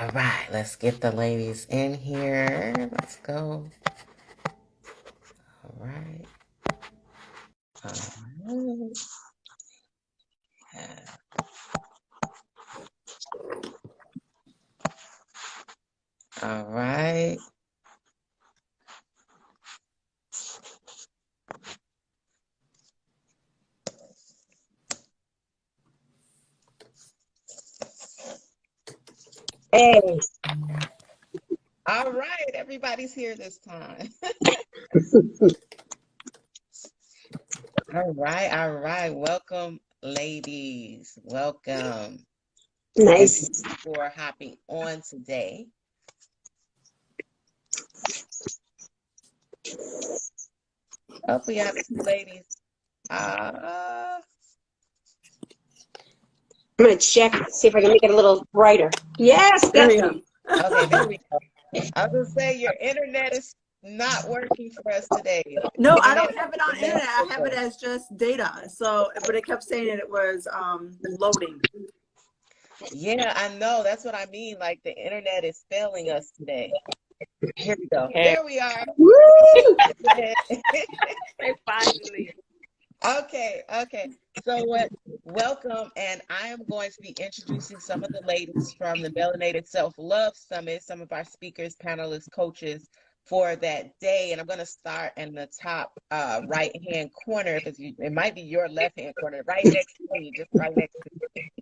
All right, let's get the ladies in here. Let's go. All right. All right. All right. Hey. All right. Everybody's here this time. All right. All right. Welcome, ladies. Welcome. And Nice. thank you for hopping on today. Oh, we have two ladies. Uh, I'm going to check, see if I can make it a little brighter. Yes, There that's we me. go. okay, there we go. I was gonna say your internet is not working for us today. No, I Internet don't have it on messed internet. I with have it us. as just data. So, but it kept saying that it was loading. Yeah, I know. That's what I mean. Like the internet is failing us today. Here we go. Hey, There we are. Woo! finally. Okay, okay. So what? Welcome, and I am going to be introducing some of the ladies from the Melanated Self-Love Summit, some of our speakers, panelists, coaches for that day. And I'm going to start in the top right-hand corner because it might be your left-hand corner, right next to me, just right next to me.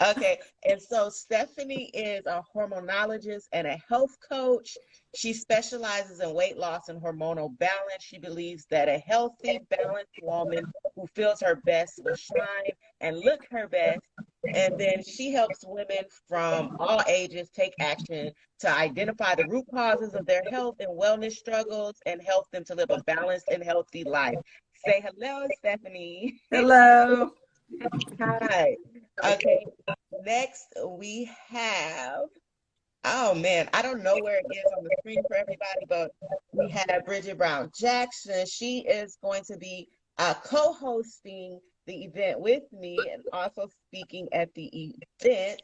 Okay, and so Stephanie is a hormonologist and a health coach. She specializes in weight loss and hormonal balance. She believes that a healthy, balanced woman who feels her best will shine and look her best. And then she helps women from all ages take action to identify the root causes of their health and wellness struggles and help them to live a balanced and healthy life. Say hello, Stephanie. Hello. Hi. Okay, next we have, oh man, I don't know where it is on the screen for everybody, but we have Bridget Brown Jackson. She is going to be co-hosting the event with me and also speaking at the event.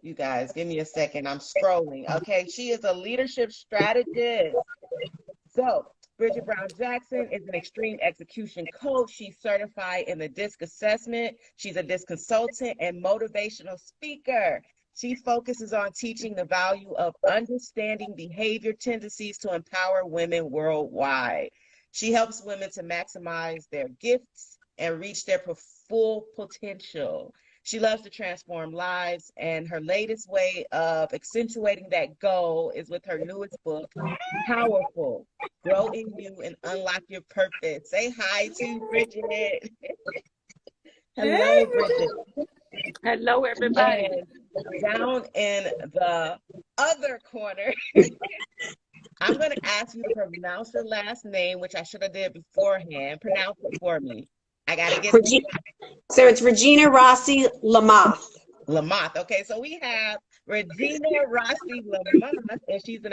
You guys, give me a second. I'm scrolling. Okay, she is a leadership strategist. So, Bridget Brown Jackson is an extreme execution coach. She's certified in the DISC assessment. She's a DISC consultant and motivational speaker. She focuses on teaching the value of understanding behavior tendencies to empower women worldwide. She helps women to maximize their gifts and reach their full potential. She loves to transform lives, and her latest way of accentuating that goal is with her newest book, Powerful: Grow in You and Unlock Your Purpose. Say hi to Bridget. Hey. Hello, Bridget. Hello, everybody. And down in the other corner, I'm going to ask you to pronounce your last name, which I should have did beforehand. Pronounce it for me. I got to get So it's Regina Rossi Lamoth. Lamoth. Okay, so we have Regina Rossi Lamoth, and she's an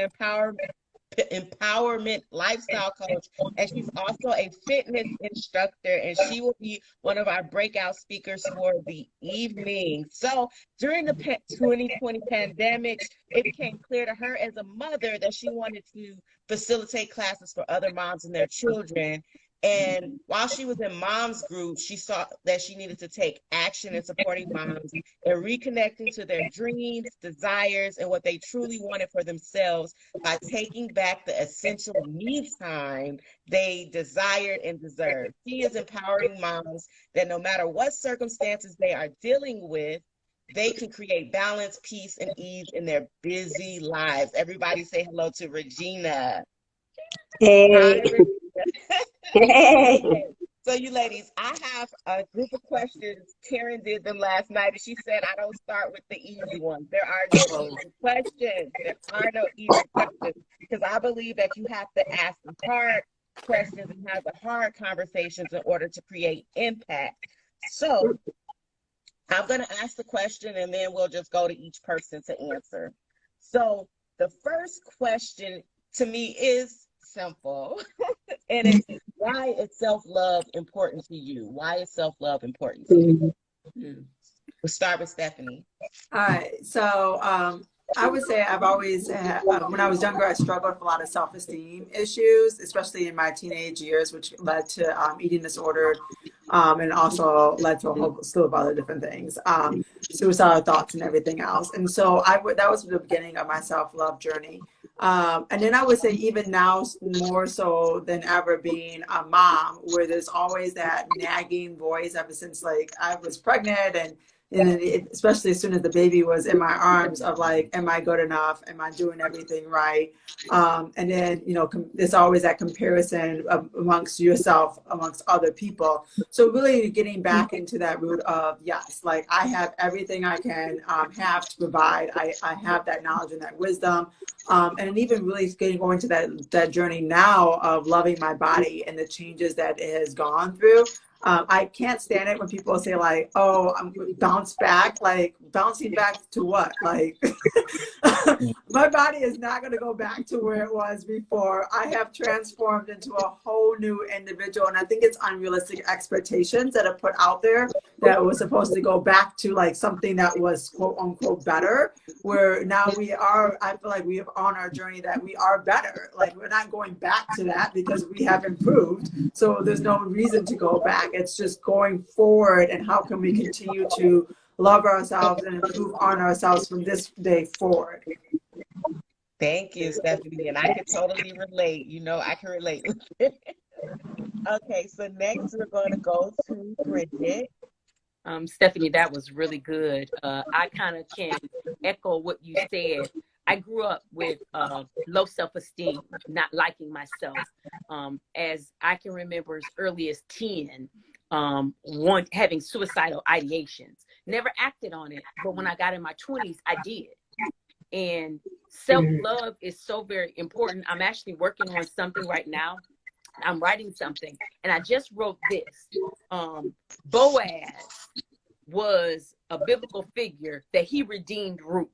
empowerment lifestyle coach, and she's also a fitness instructor, and she will be one of our breakout speakers for the evening. So during the 2020 pandemic, it became clear to her as a mother that she wanted to facilitate classes for other moms and their children. And while she was in mom's group, she saw that she needed to take action in supporting moms and reconnecting to their dreams, desires, and what they truly wanted for themselves by taking back the essential me time they desired and deserved. She is empowering moms that no matter what circumstances they are dealing with, they can create balance, peace, and ease in their busy lives. Everybody say hello to Regina. Hi, Hey. Regina. Hey. Okay. So you ladies, I have a group of questions. Karen did them last night, and she said I don't start with the easy ones. There are no easy questions. There are no easy questions because I believe that you have to ask the hard questions and have the hard conversations in order to create impact. So I'm going to ask the question, and then we'll just go to each person to answer. So the first question to me is simple. And it's, why is self-love important to you? Why is self-love important to you? Mhm. We'll start with Stephanie. All right. So I would say I've always, when I was younger, I struggled with a lot of self-esteem issues, especially in my teenage years, which led to eating disorder, and also led to a whole slew of other different things, suicidal thoughts and everything else. And so that was the beginning of my self-love journey. And then I would say even now more so than ever being a mom, where there's always that nagging voice ever since like I was pregnant and then especially as soon as the baby was in my arms of like, am I good enough? Am I doing everything right? And then, you know, there's always that comparison amongst yourself, amongst other people. So really getting back into that root of, yes, like I have everything I can have to provide. I have that knowledge and that wisdom. And even really going to that journey now of loving my body and the changes that it has gone through. I can't stand it when people say like, oh, I'm bounce back, like bouncing back to what? Like my body is not going to go back to where it was before. I have transformed into a whole new individual. And I think it's unrealistic expectations that are put out there that was supposed to go back to like something that was quote unquote better, where now I feel like we have on our journey that we are better. Like we're not going back to that because we have improved. So there's no reason to go back. It's just going forward and how can we continue to love ourselves and improve on ourselves from this day forward. Thank you, Stephanie. And I can totally relate. You know, I can relate. Okay, so next we're going to go to Bridget. Stephanie, that was really good. I kind of can echo what you said. I grew up with low self-esteem, not liking myself. As I can remember as early as 10, having suicidal ideations. Never acted on it, but when I got in my 20s, I did. And self-love is so very important. I'm actually working on something right now. I'm writing something, and I just wrote this. Boaz was a biblical figure that he redeemed Ruth.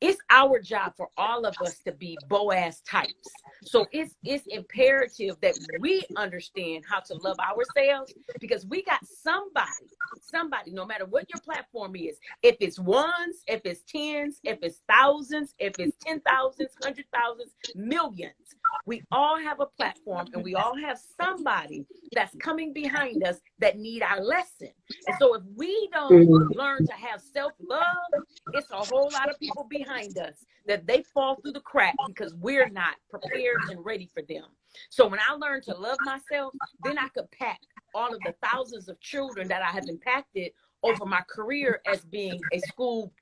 It's our job for all of us to be Boaz types. So it's imperative that we understand how to love ourselves, because we got somebody, no matter what your platform is, if it's ones, if it's tens, if it's thousands, if it's 10,000s, 100,000s, millions, we all have a platform and we all have somebody that's coming behind us that need our lesson. And so if we don't learn to have self-love, it's a whole lot of people behind us that they fall through the crack because we're not prepared and ready for them. So when I learned to love myself, then I could pack all of the thousands of children that I have impacted over my career as being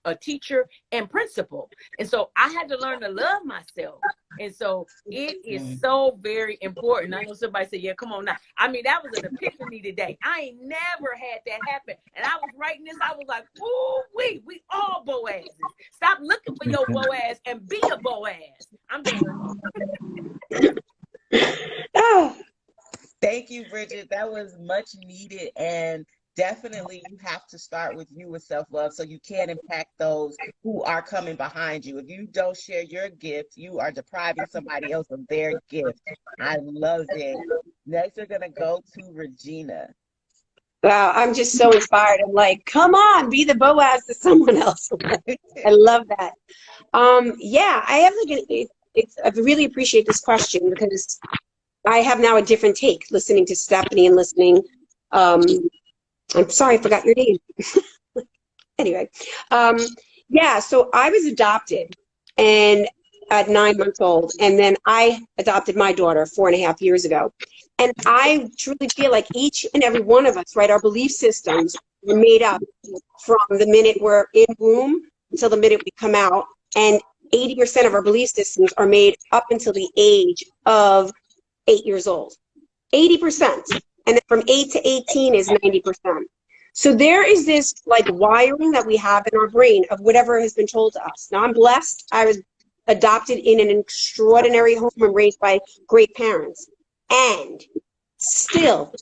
a teacher and principal. And so I had to learn to love myself. And so it is so very important. I know somebody said, yeah, come on now. I mean, that was an epiphany today. I ain't never had that happen. And I was writing this, I was like, ooh, we all Boazes. Stop looking for your Boaz and be a Boaz. I'm done. Thank you, Bridget. That was much needed, and definitely you have to start with you with self-love so you can impact those who are coming behind you. If you don't share your gift, you are depriving somebody else of their gift. I love it. Next, we're going to go to Regina. Wow, I'm just so inspired. I'm like, come on, be the Boaz to someone else. I love that. Yeah, I have like I really appreciate this question because I have now a different take listening to Stephanie and listening. I'm sorry, I forgot your name. Anyway, yeah, so I was adopted and at 9 months old, and then I adopted my daughter 4.5 years ago. And I truly feel like each and every one of us, right, our belief systems are made up from the minute we're in womb until the minute we come out. And 80% of our belief systems are made up until the age of 8 years old. 80%. And then from 8 to 18 is 90%. So there is this like wiring that we have in our brain of whatever has been told to us. Now I'm blessed. I was adopted in an extraordinary home and raised by great parents. And still,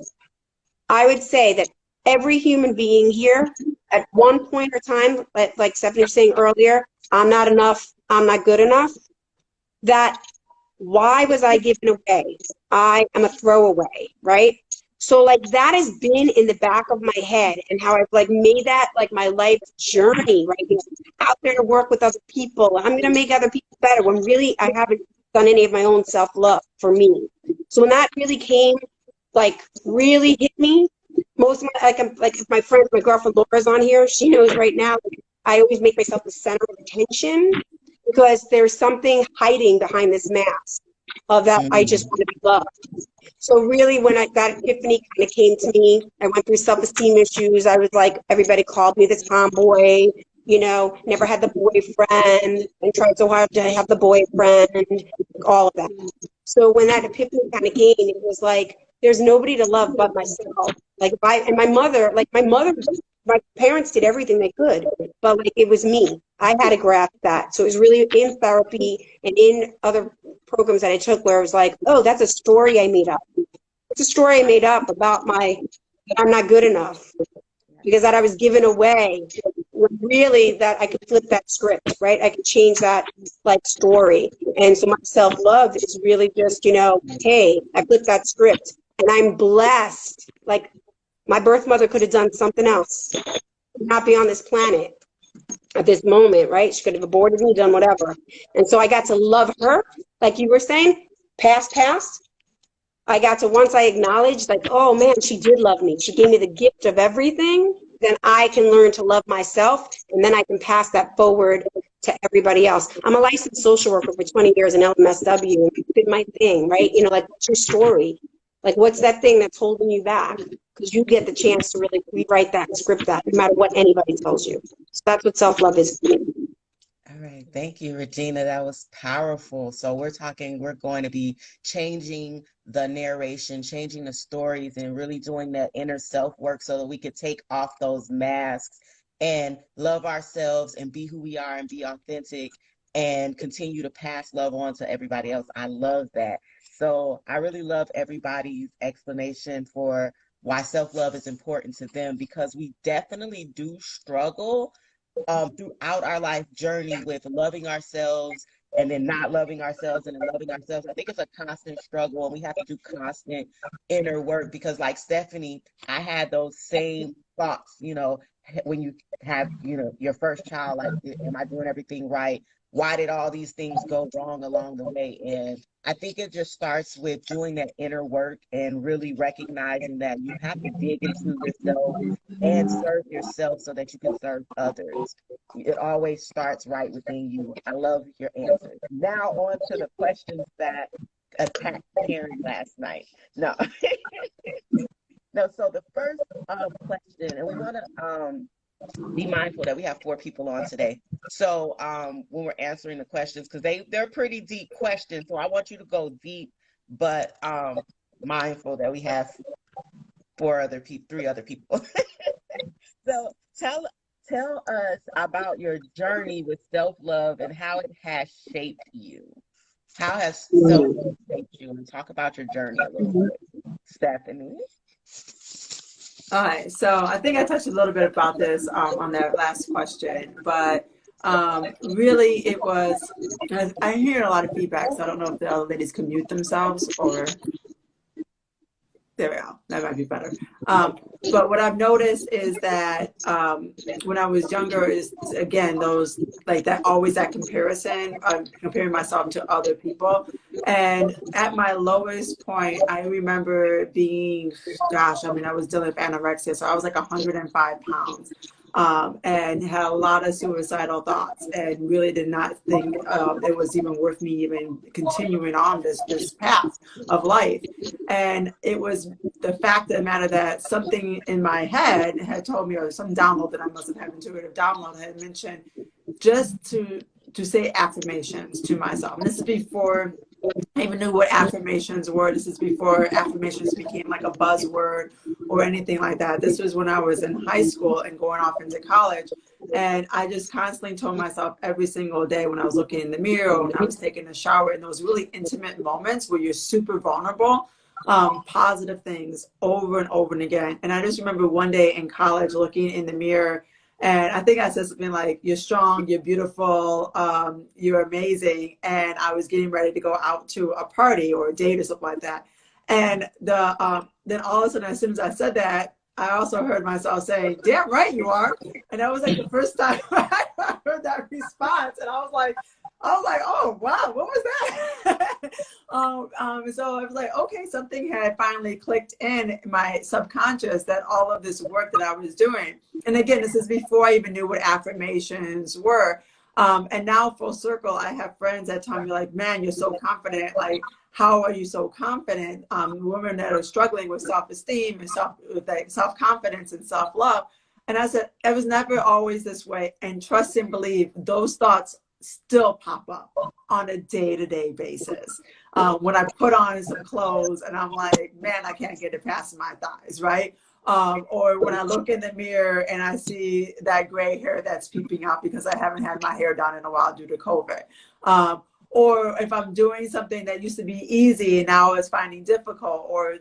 I would say that every human being here at one point or time, like Stephanie was saying earlier, I'm not enough, I'm not good enough. That why was I given away? I am a throwaway, right? So like that has been in the back of my head, and how I've like made that like my life journey, right? You know, out there to work with other people. I'm going to make other people better when really I haven't done any of my own self-love for me. So when that really came, like really hit me, most of my, like if my friend, my girlfriend Laura's on here, she knows right now, like, I always make myself the center of attention because there's something hiding behind this mask of that I just want to be loved. So really, when that epiphany kind of came to me, I went through self-esteem issues. I was like, everybody called me the tomboy, you know, never had the boyfriend and tried so hard to have the boyfriend, all of that. So when that epiphany kind of came, it was like, there's nobody to love but myself. Like and my parents did everything they could, but like it was me. I had to grasp that. So it was really in therapy and in other programs that I took where I was like, oh, that's a story I made up. It's a story I made up about that I'm not good enough because that I was given away. Really, that I could flip that script, right? I could change that like story. And so my self-love is really just, you know, hey, I flipped that script and I'm blessed. Like my birth mother could have done something else, not be on this planet at this moment, right? She could have aborted me, done whatever. And so I got to love her, like you were saying, past. I got to, once I acknowledged, like, oh man, she did love me. She gave me the gift of everything. Then I can learn to love myself, and then I can pass that forward to everybody else. I'm a licensed social worker for 20 years in LMSW, and it's been my thing, right? You know, like, what's your story? Like, what's that thing that's holding you back? Because you get the chance to really rewrite that and script that, no matter what anybody tells you. So that's what self-love is to me. All right, thank you, Regina. That was powerful. So we're going to be changing the narration, changing the stories, and really doing that inner self work so that we could take off those masks and love ourselves and be who we are and be authentic and continue to pass love on to everybody else. I love that. So I really love everybody's explanation for why self-love is important to them, because we definitely do struggle throughout our life journey with loving ourselves and then not loving ourselves and then loving ourselves. I think it's a constant struggle, and we have to do constant inner work because, like Stephanie, I had those same thoughts, you know, when you have, you know, your first child, like, am I doing everything right? Why did all these things go wrong along the way? And I think it just starts with doing that inner work and really recognizing that you have to dig into yourself and serve yourself so that you can serve others. It always starts right within you. I love your answer. Now on to the questions that attacked Karen last night. No. No, so the first question, and we want to be mindful that we have 4 people on today. So when we're answering the questions, because they're pretty deep questions, so I want you to go deep, but mindful that we have 3 other people. So tell us about your journey with self-love and how it has shaped you. How has self-love shaped you? And talk about your journey a little bit, Stephanie. All right, so I think I touched a little bit about this on that last question, but really it was, I hear a lot of feedback, so I don't know if the other ladies can mute themselves or, there we go, that might be better. But what I've noticed is that when I was younger is, again, those, like that, always that comparison, comparing myself to other people. And at my lowest point, I remember being, gosh, I mean, I was dealing with anorexia, so I was like 105 pounds. And had a lot of suicidal thoughts, and really did not think it was even worth me even continuing on this path of life. And it was the fact of the matter that something in my head had told me, or some download that I must have had, intuitive download, had mentioned just to say affirmations to myself. And this is before I even knew what affirmations were. This is before affirmations became like a buzzword or anything like that. This was when I was in high school and going off into college. And I just constantly told myself every single day when I was looking in the mirror, or when I was taking a shower, in those really intimate moments where you're super vulnerable, positive things over and over and again. And I just remember one day in college looking in the mirror, and I think I said something like, you're strong, you're beautiful, you're amazing. And I was getting ready to go out to a party or a date or something like that. And then all of a sudden, as soon as I said that, I also heard myself saying, "Damn right you are." And that was like the first time I heard that response. And I was like, oh wow, what was that? So I was like, okay, something had finally clicked in my subconscious that all of this work that I was doing. And again, this is before I even knew what affirmations were. And now full circle, I have friends that tell me like, man, you're so confident. Like, how are you so confident? Women that are struggling with self-esteem and self-confidence and self-love. And I said, it was never always this way. And trust and believe, those thoughts still pop up on a day-to-day basis. When I put on some clothes and I'm like, man, I can't get it past my thighs, right? Or when I look in the mirror and I see that gray hair that's peeping out because I haven't had my hair done in a while due to COVID. Or if I'm doing something that used to be easy and now is finding difficult, or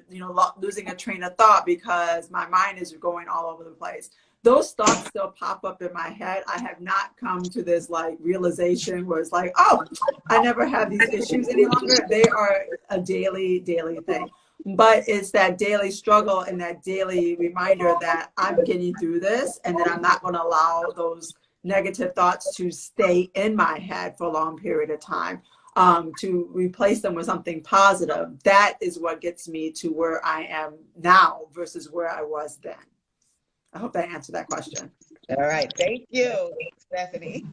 losing a train of thought because my mind is going all over the place. Those thoughts still pop up in my head. I have not come to this like realization where it's like, oh, I never have these issues any longer. They are a daily thing. But it's that daily struggle and that daily reminder that I'm getting through this, and that I'm not going to allow those negative thoughts to stay in my head for a long period of time, to replace them with something positive. That is what gets me to where I am now versus where I was then. I hope that answered that question. All right. Thank you, Stephanie.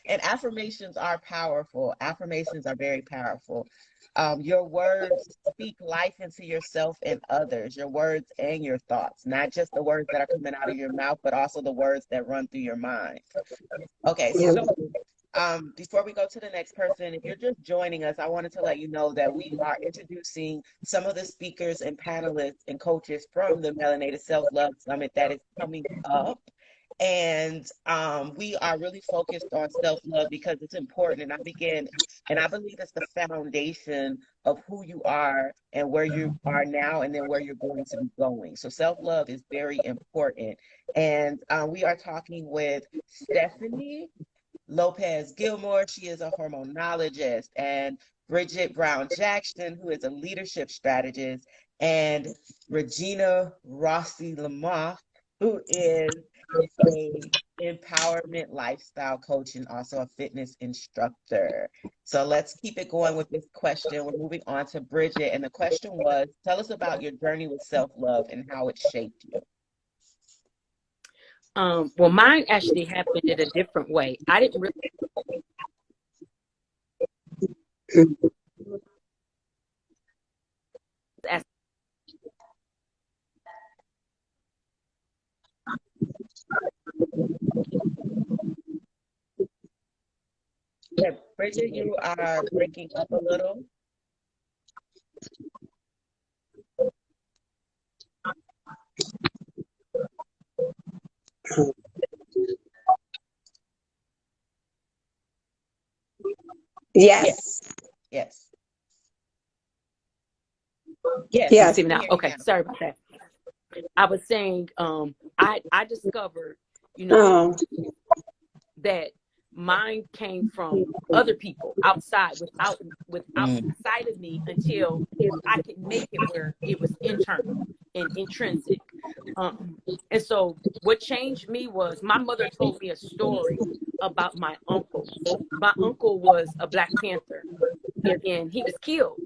And affirmations are powerful. Affirmations are very powerful. Your words speak life into yourself and others, your words and your thoughts, not just the words that are coming out of your mouth, but also the words that run through your mind. Okay, so before we go to the next person, if you're just joining us, I wanted to let you know that we are introducing some of the speakers and panelists and coaches from the Melanated Self-Love Summit that is coming up. And we are really focused on self-love because it's important. And I believe it's the foundation of who you are and where you are now, and then where you're going to be going. So self-love is very important. And we are talking with Stephanie Lopez Gilmore. She is a hormonologist, and Bridget Brown Jackson, who is a leadership strategist, and Regina Rossi Lamar, who is a empowerment lifestyle coach and also a fitness instructor. So let's keep it going with this question. We're moving on to Bridget, and the question was, tell us about your journey with self-love and how it shaped you. Well, mine actually happened in a different way. I didn't really ask. Yeah, Bridget, you are breaking up a little. Yes. Yes. Yes. Yes. See me now. Okay, sorry about that. I was saying, I discovered, that mine came from other people outside, outside of me, until I could make it where it was internal and intrinsic. And so what changed me was my mother told me a story about my uncle. My uncle was a Black Panther, and he was killed.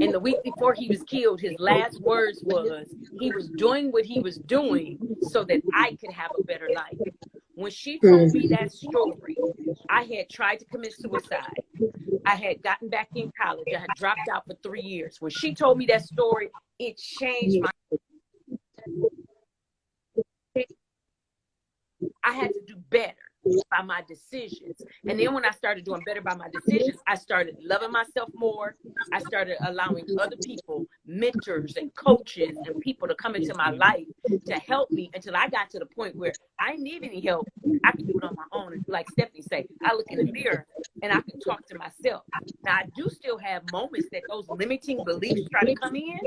And the week before he was killed, his last words was, he was doing what he was doing so that I could have a better life. When she told me that story, I had tried to commit suicide. I had gotten back in college. I had dropped out for 3 years. When she told me that story, it changed my. I had to do better by my decisions. And then when I started doing better by my decisions, I started loving myself more. I started allowing other people, mentors and coaches and people, to come into my life to help me, until I got to the point where I didn't need any help. I could do it on my own. And like Stephanie said, I look in the mirror and I can talk to myself. Now, I do still have moments that those limiting beliefs try to come in,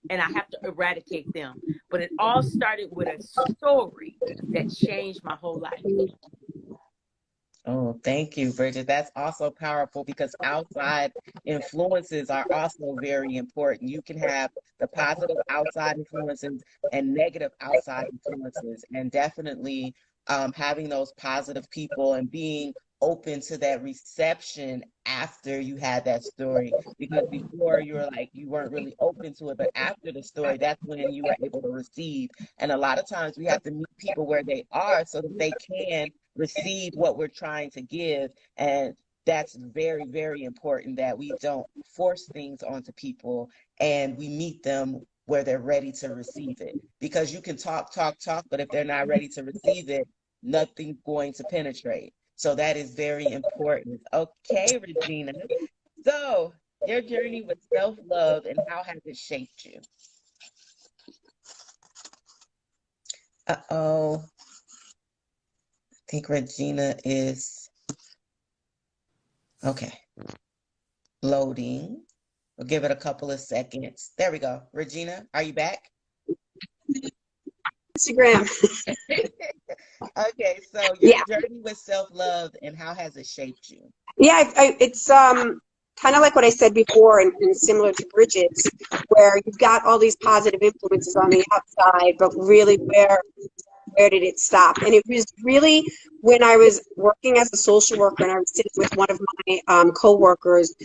and I have to eradicate them. But it all started with a story that changed my whole life. Oh, thank you, Bridget. That's also powerful because outside influences are also very important. You can have the positive outside influences and negative outside influences, and definitely having those positive people and being open to that reception after you had that story. Because before you were like, you weren't really open to it, but after the story, that's when you were able to receive. And a lot of times we have to meet people where they are so that they can receive what we're trying to give. And that's very, very important that we don't force things onto people and we meet them where they're ready to receive it. Because you can talk, talk, talk, but if they're not ready to receive it, nothing's going to penetrate. So that is very important. Okay, Regina. So your journey with self-love and how has it shaped you? Uh-oh. I think Regina is okay. Loading. We'll give it a couple of seconds. There we go. Regina, are you back? Instagram. Okay, so your Yeah. journey with self-love and how has it shaped you? Yeah, it's kind of like what I said before, and similar to Bridget's, where you've got all these positive influences on the outside, but really where did it stop? And it was really when I was working as a social worker and I was sitting with one of my coworkers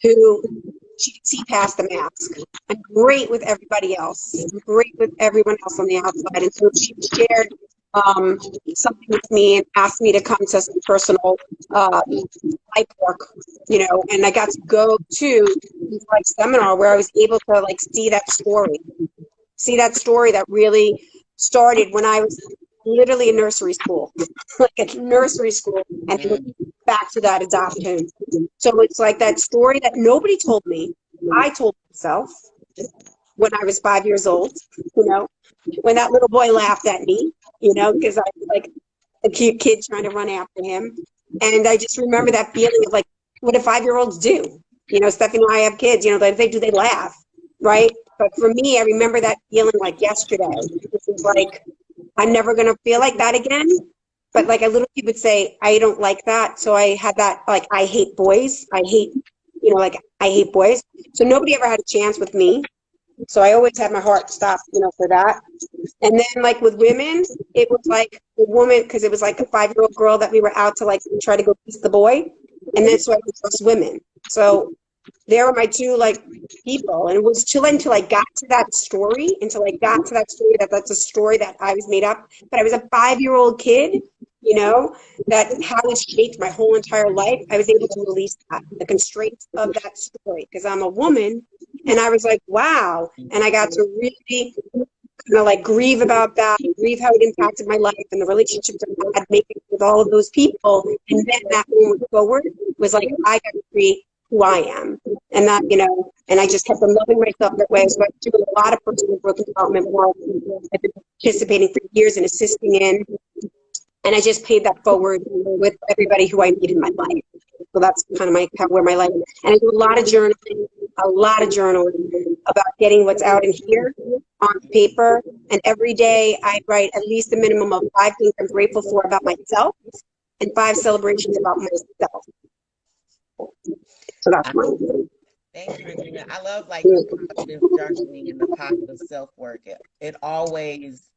who she could see past the mask. I'm great with everybody else. I'm great with everyone else on the outside. And so she shared something with me and asked me to come to some personal life work, and I got to go to this like seminar where I was able to like see that story that really started when I was literally in nursery school, like a nursery school, and then Mm, back to that adoption. So it's like that story that nobody told me. I told myself when I was 5 years old, when that little boy laughed at me, because I was like a cute kid trying to run after him. And I just remember that feeling of like, what do 5-year-olds do? Stephanie and I have kids, like do they laugh, right? But for me, I remember that feeling like yesterday. It was like, I'm never going to feel like that again. But like a little kid would say, I don't like that. So I had that, like, I hate boys. Like I hate boys. So nobody ever had a chance with me. So I always had my heart stopped, for that. And then like with women, it was like the woman, because it was like a 5-year-old girl that we were out to like try to go kiss the boy. And then so I would trust women. So there were my two like people. And it was until I got to that story, that's a story that I was made up. But I was a 5-year-old kid, that how it shaped my whole entire life. I was able to release that, the constraints of that story, because I'm a woman. And I was like, wow. And I got to really kind of like grieve about that, grieve how it impacted my life and the relationships I had making with all of those people. And then that moment forward was like, I got to create who I am. And that, and I just kept on loving myself that way. So I do a lot of personal growth and development work. I've been participating for years and assisting in. And I just paid that forward with everybody who I meet in my life. So that's kind of where my life is. And I do a lot of journaling about getting what's out in here on paper. And every day I write at least a minimum of 5 things I'm grateful for about myself and 5 celebrations about myself. So that's mine. thank you, Regina. I love like the positive journaling and the positive self-work. It always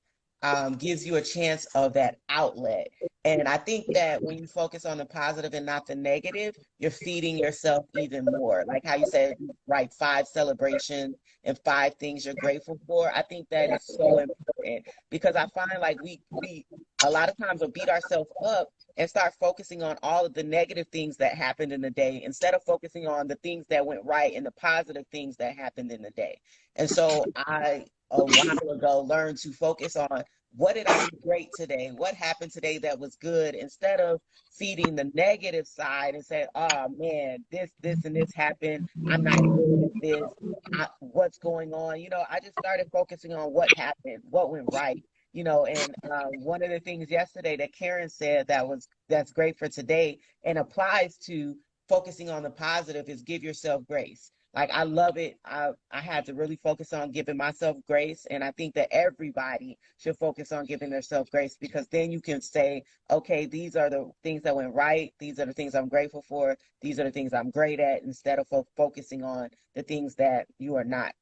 gives you a chance of that outlet. And I think that when you focus on the positive and not the negative, you're feeding yourself even more. Like how you said, write 5 celebrations and 5 things you're grateful for. I think that is so important because I find like we a lot of times will beat ourselves up and start focusing on all of the negative things that happened in the day instead of focusing on the things that went right and the positive things that happened in the day. And so I, a while ago, learned to focus on what did I do great today? What happened today that was good instead of feeding the negative side and say, oh man, this, and this happened. I'm not good at this. What's going on? I just started focusing on what happened, what went right. And one of the things yesterday that Karen said that's great for today and applies to focusing on the positive is give yourself grace. Like, I love it. I had to really focus on giving myself grace. And I think that everybody should focus on giving themselves grace, because then you can say, okay, these are the things that went right. These are the things I'm grateful for. These are the things I'm great at, instead of focusing on the things that you are not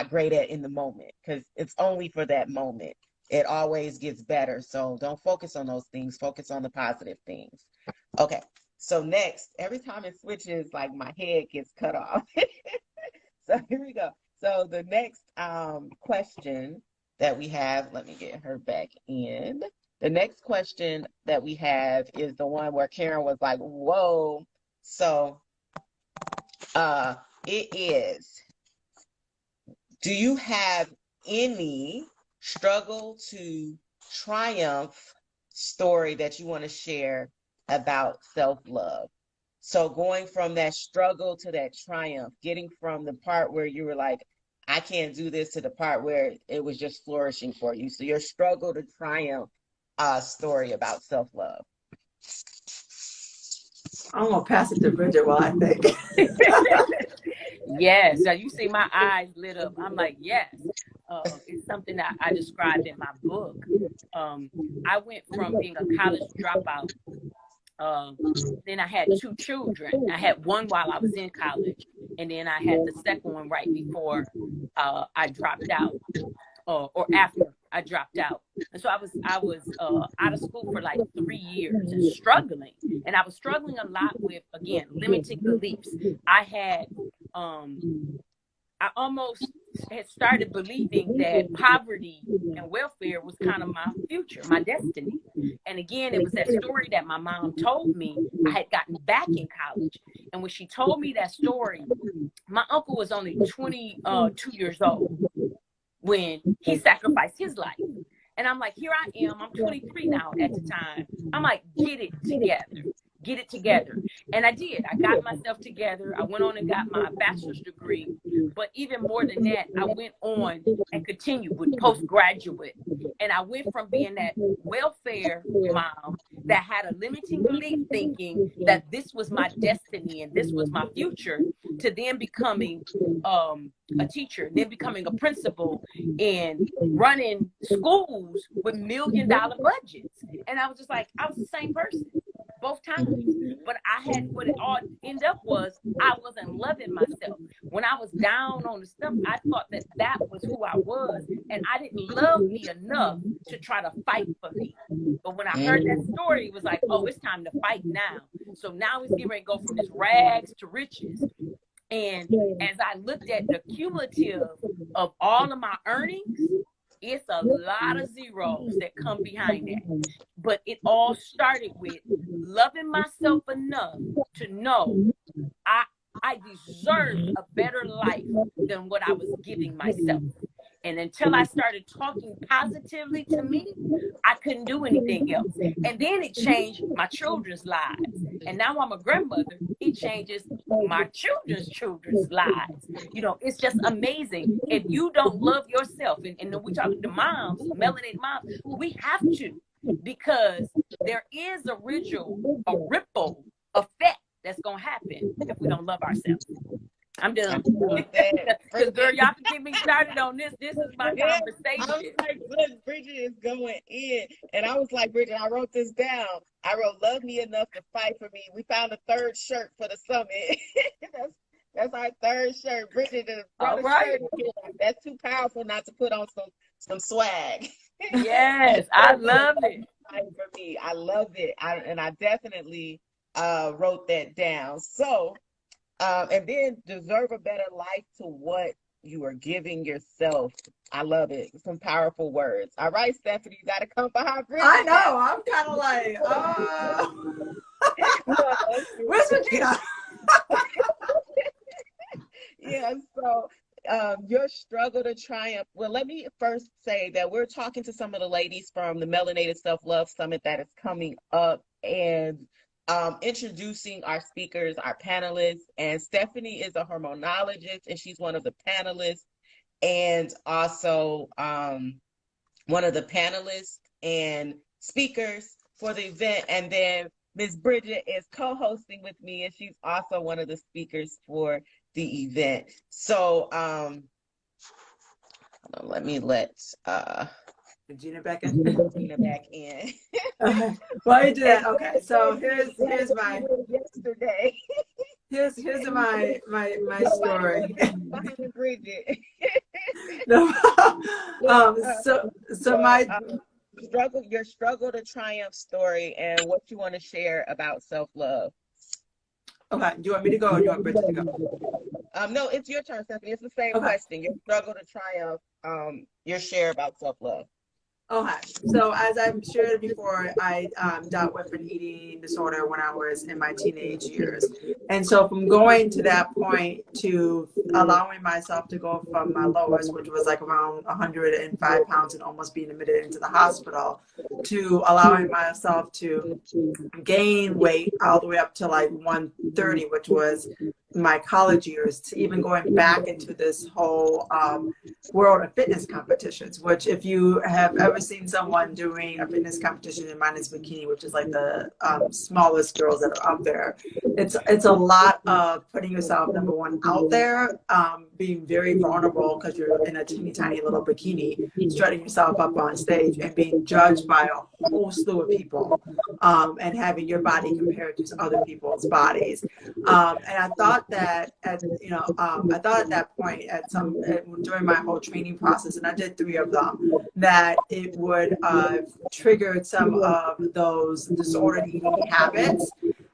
great at in the moment, because it's only for that moment. It always gets better. So don't focus on those things. Focus on the positive things. Okay. So next, every time it switches, like my head gets cut off. So here we go. So the next question that we have, let me get her back in. The next question that we have is the one where Karen was like, whoa. So it is, do you have any struggle to triumph story that you want to share about self-love? So going from that struggle to that triumph, getting from the part where you were like, I can't do this, to the part where it was just flourishing for you. So your struggle to triumph story about self-love. I'm gonna pass it to Bridget while I think. Yes, so you see my eyes lit up. I'm like, yes. It's something that I described in my book. I went from being a college dropout. Then I had 2 children. I had one while I was in college, and then I had the second one right before I dropped out, or after I dropped out. And so I was out of school for like 3 years and struggling. And I was struggling a lot with, again, limiting beliefs. I almost had started believing that poverty and welfare was kind of my future, my destiny. And again, it was that story that my mom told me. I had gotten back in college. And when she told me that story, my uncle was only 22 years old when he sacrificed his life. And I'm like, here I am. I'm 23 now at the time. I'm like, get it together. Get it together. And I did. I got myself together. I went on and got my bachelor's degree. But even more than that, I went on and continued with postgraduate. And I went from being that welfare mom that had a limiting belief thinking that this was my destiny and this was my future, to then becoming a teacher, then becoming a principal, and running schools with $1 million budgets. And I was just like, I was the same person both times. But what it all ended up was, I wasn't loving myself. When I was down on the stuff, I thought that was who I was. And I didn't love me enough to try to fight for me. But when I heard that story, it was like, oh, it's time to fight now. So now it's getting ready to go from this rags to riches. And as I looked at the cumulative of all of my earnings, it's a lot of zeros that come behind that. But it all started with loving myself enough to know I deserved a better life than what I was giving myself. And until I started talking positively to me, I couldn't do anything else. And then it changed my children's lives. And now I'm a grandmother. It changes my children's lives. You know, it's just amazing. If you don't love yourself, and then we talking to moms, melanated moms, we have to, because there is a ripple effect that's going to happen if we don't love ourselves. I'm done. Because girl, y'all can get me started on this. This is my conversation. I was like, look, Bridget is going in. And I was like, Bridget, I wrote this down. I wrote, love me enough to fight for me. We found a 3rd shirt for the summit. That's our 3rd shirt. Bridget is all right. That's too powerful not to put on some swag. Yes, I love it. Fight for me. I love it. I definitely wrote that down. So, and then deserve a better life to what you are giving yourself. I love it. Some powerful words. All right, Stephanie, you got to come behind Bridget. I know. I'm kind of like, where's Regina? Yeah, so your struggle to triumph. Well, let me first say that we're talking to some of the ladies from the Melanated Self-Love Summit that is coming up, and introducing our speakers, our panelists. And Stephanie is a hormonologist, and she's one of the panelists, and also one of the panelists and speakers for the event. And then Miss Bridget is co-hosting with me, and she's also one of the speakers for the event. So let me let Gina back in. Gina back in. Okay. While you do that, And okay. So here's what my you did yesterday. here's my story. Behind Bridget. No. Uh, So my your struggle to triumph story and what you want to share about self-love. okay. Do you want me to go or do you want Bridget to go? No, it's your turn, Stephanie. It's the same Okay. question. Your struggle to triumph, your share about self-love. Okay, so as I've shared before, I dealt with an eating disorder when I was in my teenage years. And so from going to that point to allowing myself to go from my lowest, which was like around 105 pounds and almost being admitted into the hospital, to allowing myself to gain weight all the way up to like 130, which was my college years, to even going back into this whole world of fitness competitions, which if you have ever seen someone doing a fitness competition in minus bikini, which is like the smallest girls that are up there, it's a lot of putting yourself, number one, out there, being very vulnerable because you're in a teeny tiny little bikini, strutting yourself up on stage and being judged by a whole slew of people, and having your body compared to other people's bodies. And I thought that I thought at that point during my whole training process, and I did 3 of them, that it would trigger some of those disordered eating habits.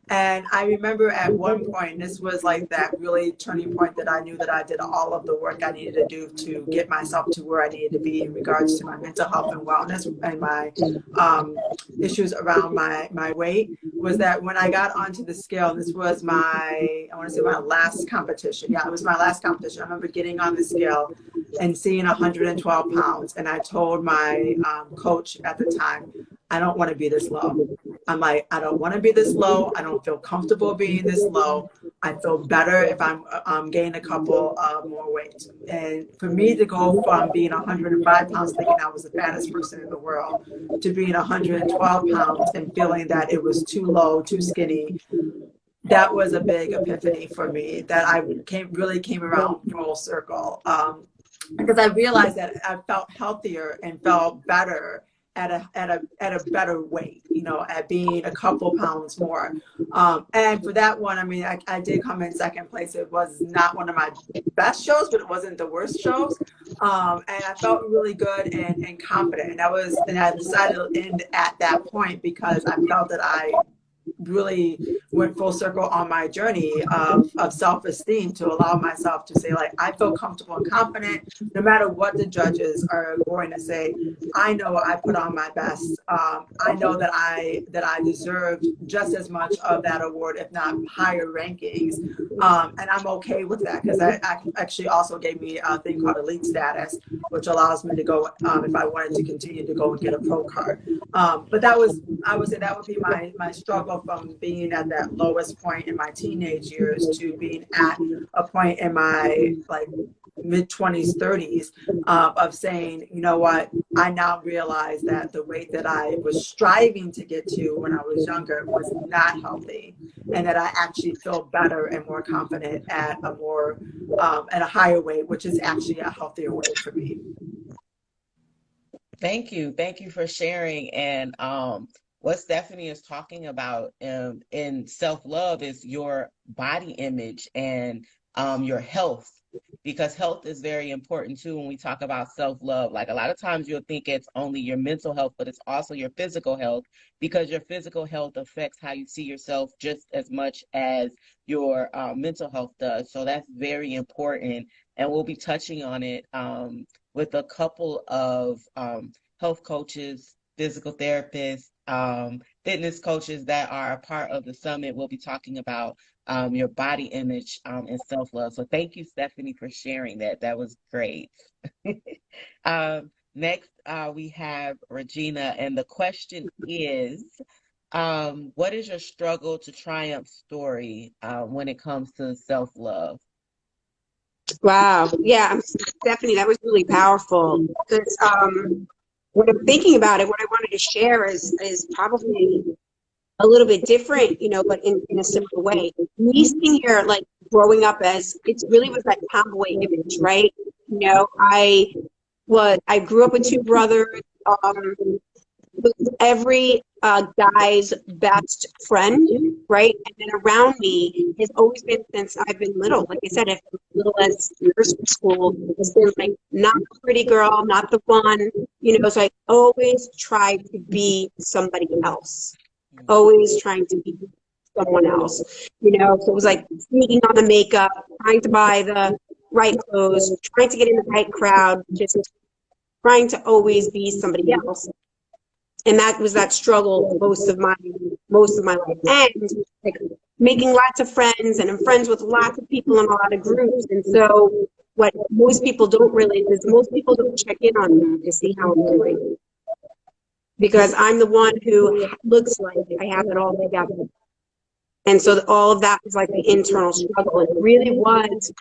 And I remember at one point, this was like that really turning point that I knew that I did all of the work I needed to do to get myself to where I needed to be in regards to my mental health and wellness and my issues around my weight, was that when I got onto the scale, this was I want to say my last competition. Yeah, it was my last competition. I remember getting on the scale and seeing 112 pounds. And I told my coach at the time, I don't want to be this low. I'm like, I don't want to be this low. I don't feel comfortable being this low. I feel better if I'm gaining a couple more weight. And for me to go from being 105 pounds, thinking I was the fattest person in the world, to being 112 pounds and feeling that it was too low, too skinny, that was a big epiphany for me, that I really came around full circle. Because I realized that I felt healthier and felt better at a better weight, at being a couple pounds more. And for that one, I mean, I did come in second place. It was not one of my best shows, but it wasn't the worst shows. And I felt really good and confident. And I decided to end at that point because I felt that I really went full circle on my journey of self-esteem, to allow myself to say, like, I feel comfortable and confident no matter what the judges are going to say. I know I put on my best. I know that I deserved just as much of that award, if not higher rankings. And I'm okay with that, because I actually also gave me a thing called elite status, which allows me to go, if I wanted to continue, to go and get a pro card. But I would say that would be my struggle, from being at that lowest point in my teenage years to being at a point in my like mid-20s, 30s, of saying, you know what, I now realize that the weight that I was striving to get to when I was younger was not healthy, and that I actually feel better and more confident at a higher weight, which is actually a healthier weight for me. Thank you. Thank you for sharing. And what Stephanie is talking about in self-love is your body image and your health, because health is very important too when we talk about self-love. Like, a lot of times you'll think it's only your mental health, but it's also your physical health, because your physical health affects how you see yourself just as much as your mental health does. So that's very important. And we'll be touching on it with a couple of health coaches, physical therapists, fitness coaches that are a part of the summit. We'll be talking about your body image and self-love. So thank you, Stephanie, for sharing that. That was great. Next, we have Regina, and the question is, what is your struggle to triumph story when it comes to self-love? Wow. Yeah, Stephanie, that was really powerful. Because when I'm thinking about it, what I wanted to share is probably a little bit different, you know, but in a similar way. Me seeing here, like growing up as, it really was that tomboy image, right? You know, I grew up with two brothers. Every guy's best friend, right? And then around me has always been, since I've been little, like I said, as little as nursery school, it's been like not the pretty girl, not the one, you know, so I always tried to be somebody else, always trying to be someone else, you know, so it was like sneaking on the makeup, trying to buy the right clothes, trying to get in the right crowd, just trying to always be somebody else. And that was that struggle most of my life, and like making lots of friends, and I'm friends with lots of people in a lot of groups. And so what most people don't realize is most people don't check in on me to see how I'm doing, because I'm the one who looks like I have it all together. And so all of that was like the internal struggle. It really was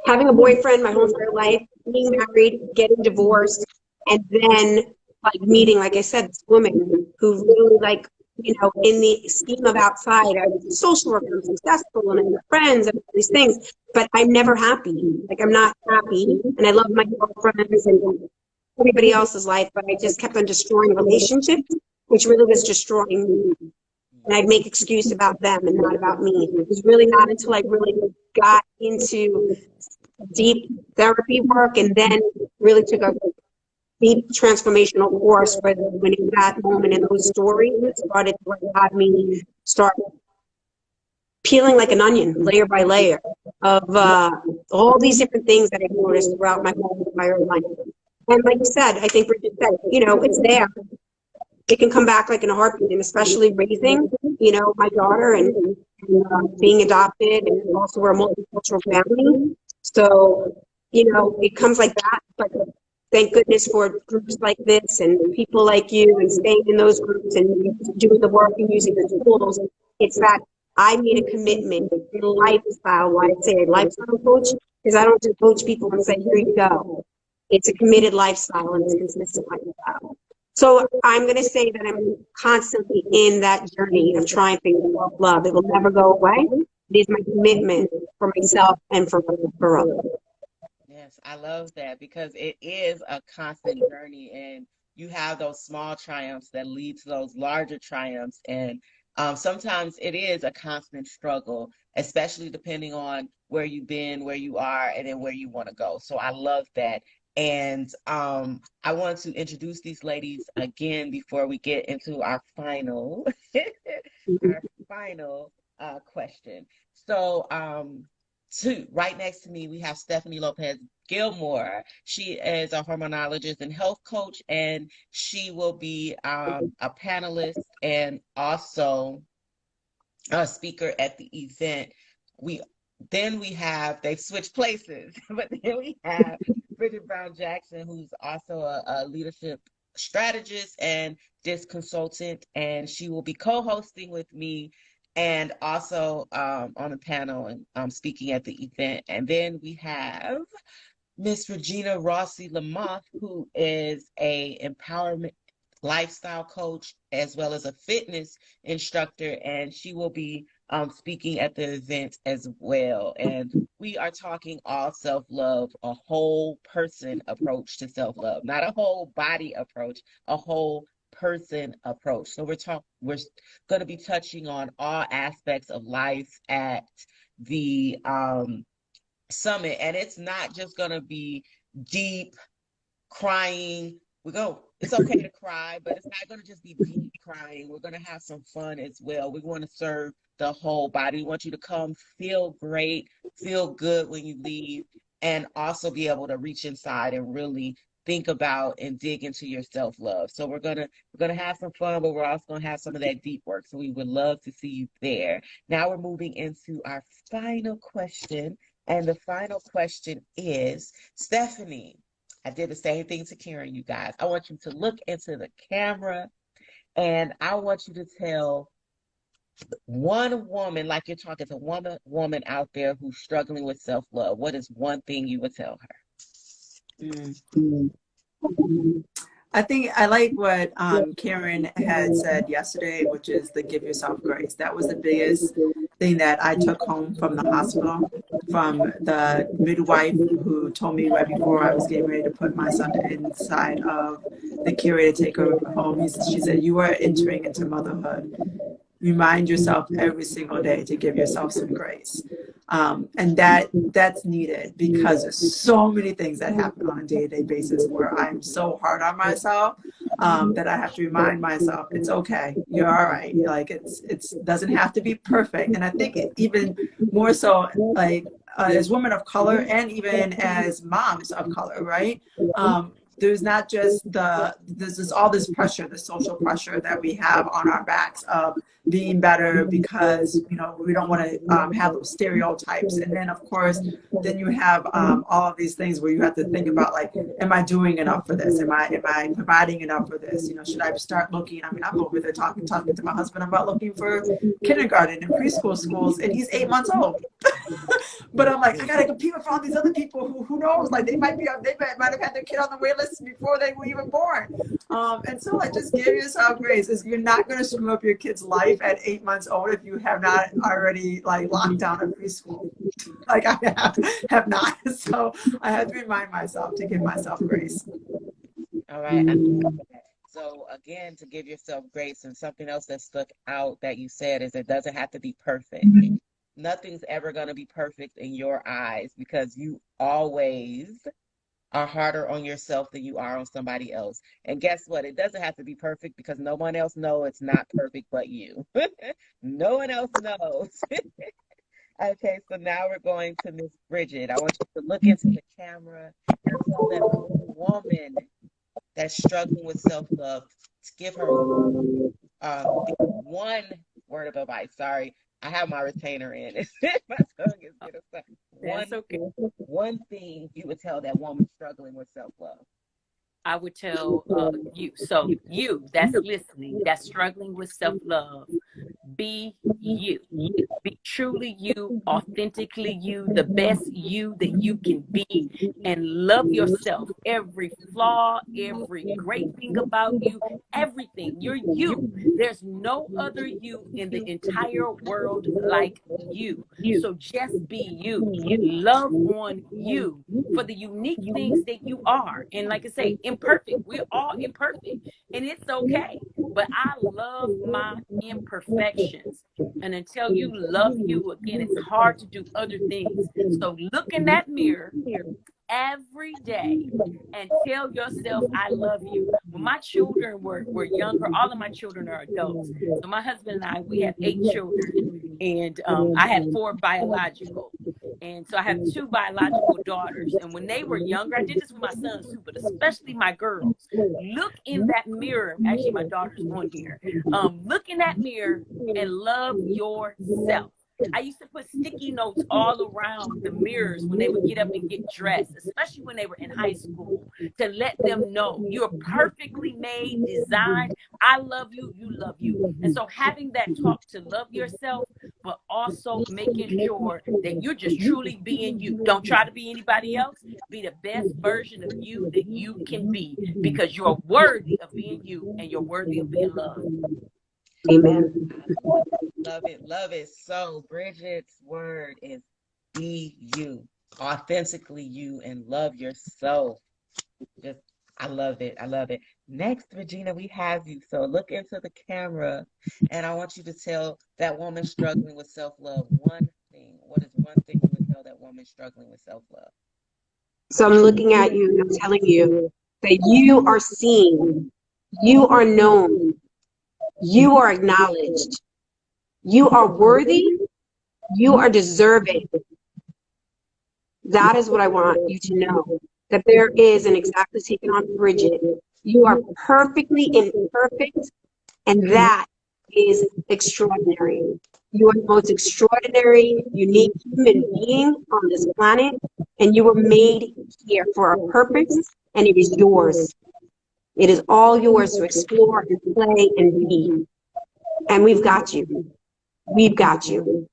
having a boyfriend my whole entire life, being married, getting divorced, and then like meeting, like I said, this woman who really, like, you know, in the scheme of outside, I was a social worker, I'm successful, and I have friends and all these things, but I'm never happy. Like, I'm not happy, and I love my girlfriends and everybody else's life, but I just kept on destroying relationships, which really was destroying me. And I'd make excuse about them and not about me. It was really not until I really got into deep therapy work and then really took a deep transformational course where when in that moment in those stories started to have me start peeling like an onion, layer by layer, of all these different things that I've noticed throughout my whole entire life. And like you said, I think Bridget said, you know, it's there. It can come back like in a heartbeat, and especially raising, you know, my daughter and being adopted, and also we're a multicultural family. So, you know, it comes like that, but thank goodness for groups like this and people like you, and staying in those groups and doing the work and using the tools. It's that I made a commitment, a lifestyle, why I say a lifestyle coach, because I don't just coach people and say, here you go. It's a committed lifestyle and it's a consistent lifestyle. So I'm going to say that I'm constantly in that journey of trying to self-love. It will never go away. It is my commitment for myself and for others. Yes, I love that because it is a constant journey, and you have those small triumphs that lead to those larger triumphs. And sometimes it is a constant struggle, especially depending on where you've been, where you are, and then where you want to go. So I love that. And I want to introduce these ladies again before we get into our final, our final question. So, right next to me, we have Stephanie Lopez Gilmore. She is a hormonologist and health coach, and she will be a panelist and also a speaker at the event. We we have, they've switched places, but then we have Bridget Brown Jackson, who's also a leadership strategist and disc consultant, and she will be co-hosting with me and also on the panel and speaking at the event. And then we have Miss Regina Rossi Lamont, who is a empowerment lifestyle coach as well as a fitness instructor, and she will be speaking at the event as well. And we are talking all self-love, a whole person approach to self-love, not a whole body approach, a whole person approach. So we're going to be touching on all aspects of life at the summit, and it's not just going to be deep crying. It's okay to cry, but it's not going to just be deep crying. We're going to have some fun as well. We want to serve the whole body. We want you to come feel great, feel good when you leave, and also be able to reach inside and really think about and dig into your self-love. So we're gonna have some fun, but we're also gonna have some of that deep work. So we would love to see you there. Now we're moving into our final question. And the final question is, Stephanie, I did the same thing to Karen, you guys. I want you to look into the camera and I want you to tell one woman, like you're talking to one woman out there who's struggling with self-love. What is one thing you would tell her? Mm. I think I like what Karen had said yesterday, which is the give yourself grace. That was the biggest thing that I took home from the hospital, from the midwife who told me right before I was getting ready to put my son inside of the carrier to take her home. She said, "You are entering into motherhood. Remind yourself every single day to give yourself some grace." And that's needed because there's so many things that happen on a day-to-day basis where I'm so hard on myself, that I have to remind myself it's okay, you're all right. Like it's doesn't have to be perfect. And I think even more so, like as women of color and even as moms of color, right? There's not just there's all this pressure, the social pressure that we have on our backs of being better because, you know, we don't want to have those stereotypes. And then of course, then you have all of these things where you have to think about, like, am I doing enough for this? Am I providing enough for this? You know, should I start looking? I mean, I'm over there talking to my husband about looking for kindergarten and preschool schools, and he's 8 months old. But I'm like, I gotta compete with all these other people who knows, like they might have had their kid on the wait list before they were even born. And so like, just give yourself grace. You're not gonna screw up your kid's life at 8 months old if you have not already like locked down a preschool. Like I have not. So I have to remind myself to give myself grace. All right. I love that. So again, to give yourself grace, and something else that stuck out that you said is it doesn't have to be perfect. Nothing's ever going to be perfect in your eyes because you always are harder on yourself than you are on somebody else. And guess what? It doesn't have to be perfect because no one else knows it's not perfect but you. No one else knows. Okay, so now we're going to Miss Bridget. I want you to look into the camera and tell that woman that's struggling with self-love, to give her one word of advice. Sorry, I have my retainer in. My tongue is gonna start. That's okay. One thing you would tell that woman struggling with self-love. I would tell you. So you that's listening, that's struggling with self-love, be you. Be truly you, authentically you, the best you that you can be, and love yourself. Every flaw, every great thing about you, everything. You're you. There's no other you in the entire world like you. So just be you. Love on you for the unique things that you are. And like I say, imperfect. We're all imperfect, and it's okay. But I love my imperfections. And until you love you again, it's hard to do other things. So look in that mirror every day and tell yourself, I love you. When my children were younger, all of my children are adults. So my husband and I, we have 8 children, and I had 4 biological. And so I have 2 biological daughters. And when they were younger, I did this with my sons too, but especially my girls. Look in that mirror. Actually, my daughter's on here. Look in that mirror and love yourself. I used to put sticky notes all around the mirrors when they would get up and get dressed, especially when they were in high school, to let them know you're perfectly made, designed. I love you, you love you. And so having that talk to love yourself, but also making sure that you're just truly being you. Don't try to be anybody else. Be the best version of you that you can be, because you're worthy of being you and you're worthy of being loved. Amen. Love it, love it. So Bridget's word is be you, authentically you, and love yourself. Just, I love it. I love it. Next, Regina, we have you. So look into the camera, and I want you to tell that woman struggling with self-love one thing. What is one thing you would tell that woman struggling with self-love? So I'm looking at you and I'm telling you that you are seen, you are known, you are acknowledged, you are worthy, you are deserving. That is what I want you to know. That there is, and exactly taken on Bridget, you are perfectly imperfect, and that is extraordinary. You are the most extraordinary, unique human being on this planet, and you were made here for a purpose, and it is yours. It is all yours to explore and play and be. And we've got you. We've got you.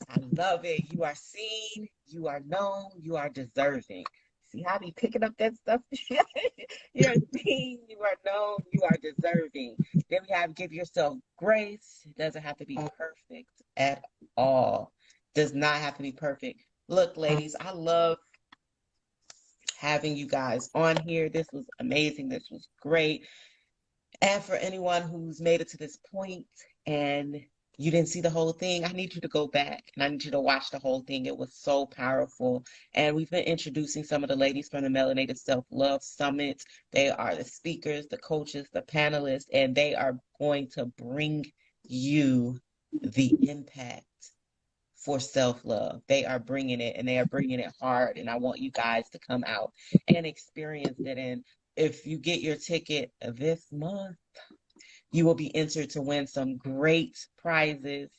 I love it. You are seen, you are known, you are deserving. See how I be picking up that stuff? You're seen, you are known, you are deserving. Then we have give yourself grace. It doesn't have to be perfect at all. Does not have to be perfect. Look, ladies, I love having you guys on here. This was amazing. This was great. And for anyone who's made it to this point and you didn't see the whole thing, I need you to go back and I need you to watch the whole thing. It was so powerful. And we've been introducing some of the ladies from the Melanated Self-Love Summit. They are the speakers, the coaches, the panelists, and they are going to bring you the impact for self-love. They are bringing it and they are bringing it hard. And I want you guys to come out and experience it. And if you get your ticket this month, you will be entered to win some great prizes.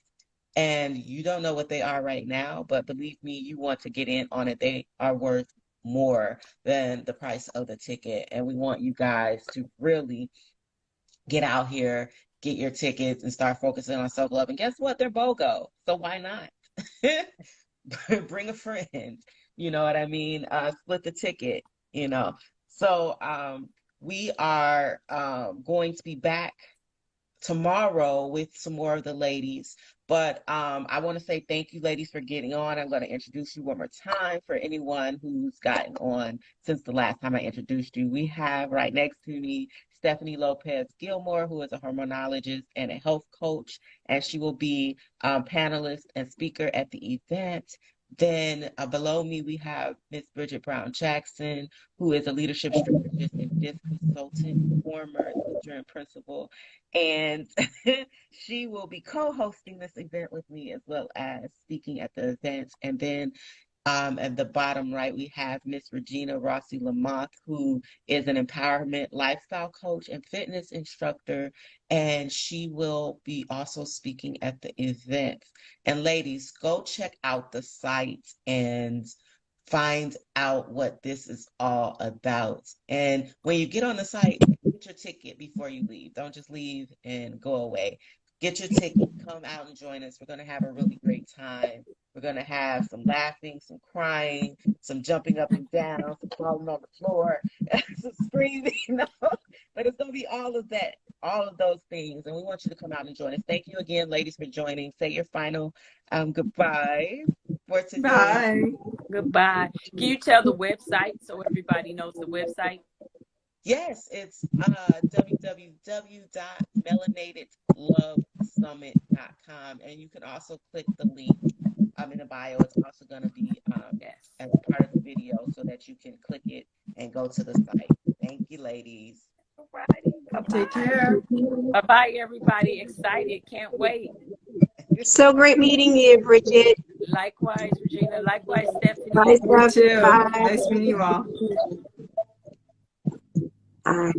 And you don't know what they are right now, but believe me, you want to get in on it. They are worth more than the price of the ticket. And we want you guys to really get out here, get your tickets, and start focusing on self-love. And guess what? They're BOGO. So why not? Bring a friend, you know what I mean? Split the ticket, you know. So we are going to be back tomorrow with some more of the ladies. But I want to say thank you, ladies, for getting on. I'm going to introduce you one more time for anyone who's gotten on since the last time I introduced you. We have right next to me Stephanie Lopez Gilmore, who is a hormonologist and a health coach, and she will be panelist and speaker at the event. Then below me, we have Miss Bridget Brown Jackson, who is a leadership strategist and DISC consultant, former teacher and principal. And she will be co-hosting this event with me as well as speaking at the event. And then at the bottom right, we have Miss Regina Rossi Lamont, who is an empowerment lifestyle coach and fitness instructor, and she will be also speaking at the event. And ladies, go check out the site and find out what this is all about. And when you get on the site, get your ticket before you leave. Don't just leave and go away. Get your ticket, come out and join us. We're going to have a really great time. We're going to have some laughing, some crying, some jumping up and down, some falling on the floor, some screaming. No, but it's going to be all of that, all of those things. And we want you to come out and join us. Thank you again, ladies, for joining. Say your final goodbye for today. Bye. Goodbye. Can you tell the website so everybody knows the website? Yes, it's www.melanatedlovesummit.com, and you can also click the link in the bio. It's also going to be Yes. as part of the video so that you can click it and go to the site. Thank you, ladies. All righty. Take care. Bye-bye, everybody. Excited. Can't wait. So great meeting you, Bridget. Likewise, Regina. Likewise, Stephanie. Bye, You Steph. too. Bye. Nice meeting you all. Bye.